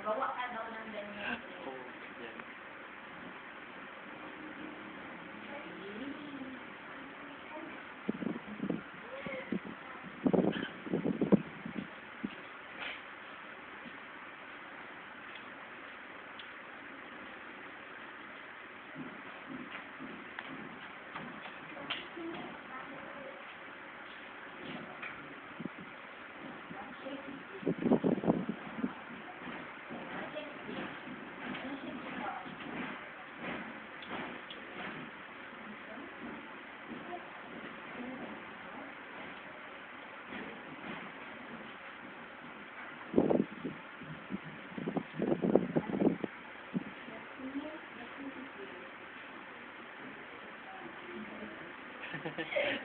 Gawa ka daw ng ganyan.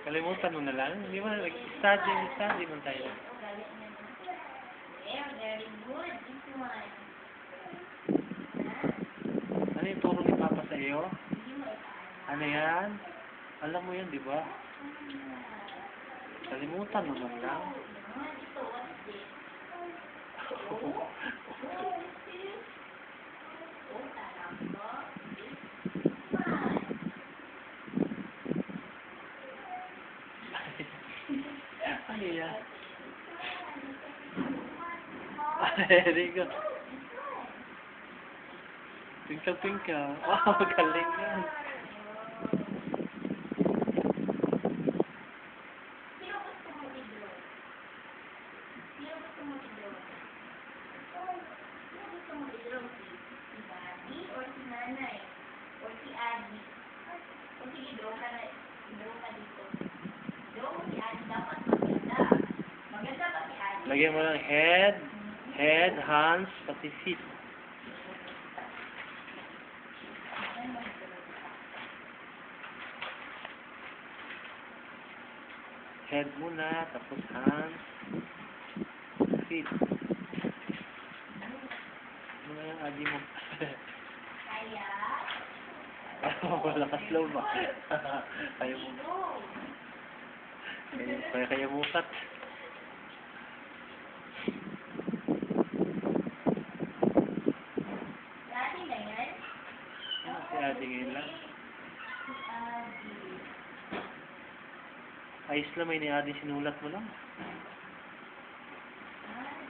Kalimutan mo na lang. Hindi ba? Study man tayo. Very good. This one. Ano yung turo ni Papa sa iyo? Ano yan? Alam mo yan, di ba? Kalimutan mo man lang. Ano yan? Very good. Twinkle, twinkle. Wow, galing yan. Sino gusto mo i-draw? Sino gusto mo i-draw? Sino gusto mo i-draw? Si Daddy or si Nanay? Or si Adi? O sige, draw ka na. Draw ka dito. Draw si Adi. Dapat maganda. Maganda ba si Adi? Lagyan mo ng head, hands, pati feet. Head muna, tapos hands, feet. Ano nga yung adi mo? Kaya? Lakas low ba? Kaya mo. Kaya mo kat. Adi na yan? Si adi ngayon lang. Si Adi. Ayos lang, may ni adi sinulat mo lang. Ah,